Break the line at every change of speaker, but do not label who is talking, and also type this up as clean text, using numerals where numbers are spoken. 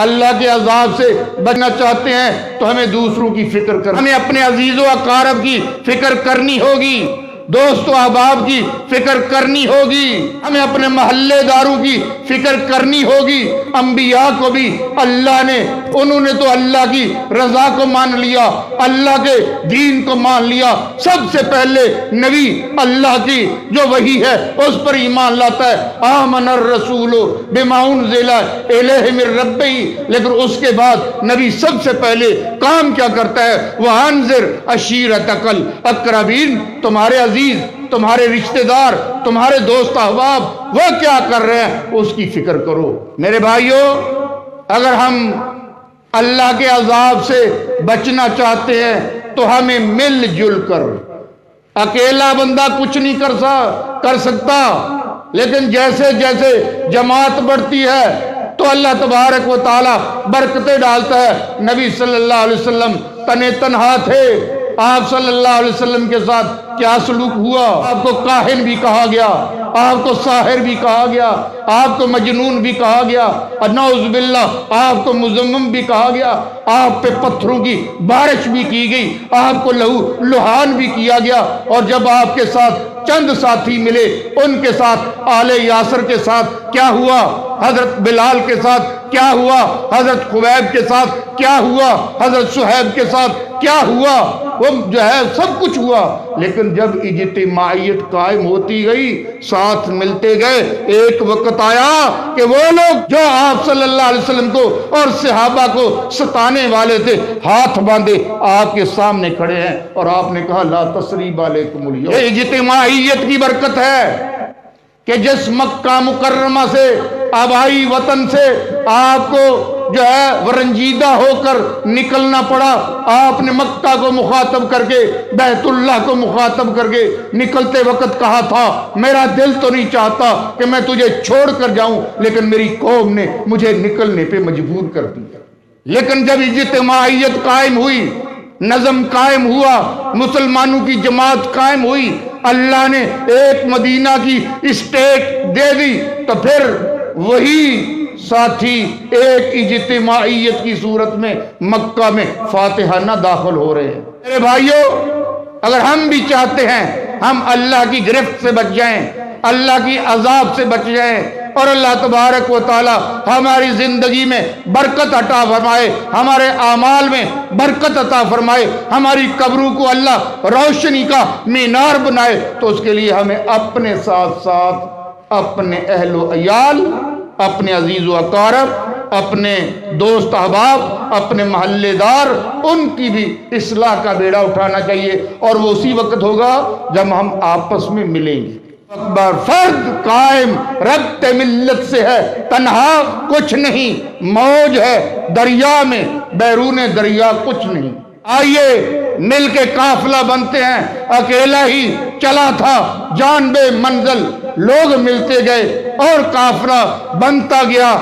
اللہ کے عذاب سے بچنا چاہتے ہیں تو ہمیں دوسروں کی فکر کرنی، ہمیں اپنے عزیز و اقارب کی فکر کرنی ہوگی، دوست و احباب کی فکر کرنی ہوگی، ہمیں اپنے محلے داروں کی فکر کرنی ہوگی۔ انبیاء کو بھی اللہ نے، انہوں نے تو اللہ کی رضا کو مان لیا، اللہ کے دین کو مان لیا۔ سب سے پہلے نبی اللہ کی جو وحی ہے اس پر ایمان لاتا ہے، آمن الرسول بما انزل الیہ من ربہ، لیکن اس کے بعد نبی سب سے پہلے کام کیا کرتا ہے؟ وانذر عشیرتک الاقربین، تمہارے عزیز، تمہارے رشتہ دار، تمہارے دوست احباب وہ کیا کر رہے ہیں اس کی فکر کرو۔ میرے بھائیوں، اگر ہم اللہ کے عذاب سے بچنا چاہتے ہیں تو ہمیں مل جل کر، اکیلا بندہ کچھ نہیں کر سکتا، لیکن جیسے جیسے جماعت بڑھتی ہے تو اللہ تبارک و تعالی برکتیں ڈالتا ہے۔ نبی صلی اللہ علیہ وسلم تنے تنہا تھے، آپ صلی اللہ علیہ وسلم کے ساتھ کیا سلوک ہوا؟ آپ کو کاہن بھی کہا گیا، آپ کو ساحر بھی کہا گیا، آپ کو مجنون بھی کہا گیا، نعوذ باللہ آپ کو مذمم بھی کہا گیا، آپ پہ پتھروں کی بارش بھی کی گئی، آپ کو لہان بھی کیا گیا، اور جب آپ کے ساتھ چند ساتھی ملے، ان کے ساتھ آل یاسر کے ساتھ کیا ہوا، حضرت بلال کے ساتھ کیا ہوا، حضرت خبیب کے ساتھ کیا ہوا، حضرت صہیب کے ساتھ کیا ہوا، وہ جو ہے سب کچھ ہوا۔ لیکن جب اجتماعیت قائم ہوتی گئی، ساتھ ملتے گئے، ایک وقت آیا کہ وہ لوگ جو آپ صلی اللہ علیہ وسلم کو اور صحابہ کو ستانے والے تھے، ہاتھ باندھے آپ کے سامنے کھڑے ہیں، اور آپ نے کہا لا تثریب علیکم اليوم۔ یہ اجتماعیت کی برکت ہے کہ جس مکہ مکرمہ سے، آبائی وطن سے آپ کو جو ہے ورنجیدہ ہو کر نکلنا پڑا، آپ نے مکہ کو مخاطب کر کے، بیت اللہ کو مخاطب کر کے نکلتے وقت کہا تھا میرا دل تو نہیں چاہتا کہ میں تجھے چھوڑ کر جاؤں، لیکن میری قوم نے مجھے نکلنے پہ مجبور کر دیا۔ لیکن جب اجتماعیت قائم ہوئی، نظم قائم ہوا، مسلمانوں کی جماعت قائم ہوئی، اللہ نے ایک مدینہ کی اسٹیٹ دے دی، تو پھر وہی ساتھی ایک اجتماعیت کی صورت میں مکہ میں فاتحانہ داخل ہو رہے ہیں۔ میرے بھائیوں، اگر ہم بھی چاہتے ہیں ہم اللہ کی گرفت سے بچ جائیں، اللہ کی عذاب سے بچ جائیں، اور اللہ تبارک و تعالی ہماری زندگی میں برکت عطا فرمائے، ہمارے اعمال میں برکت عطا فرمائے، ہماری قبروں کو اللہ روشنی کا مینار بنائے، تو اس کے لیے ہمیں اپنے ساتھ ساتھ اپنے اہل و عیال، اپنے عزیز و اقارب، اپنے دوست احباب، اپنے محلے دار، ان کی بھی اصلاح کا بیڑا اٹھانا چاہیے، اور وہ اسی وقت ہوگا جب ہم آپس میں ملیں گے۔ اکبر فرد قائم ربط ملت سے ہے، تنہا کچھ نہیں، موج ہے دریا میں، بیرون دریا کچھ نہیں۔ آئیے مل کے قافلہ بنتے ہیں، اکیلا ہی چلا تھا جان بے منزل، لوگ ملتے گئے اور قافلہ بنتا گیا۔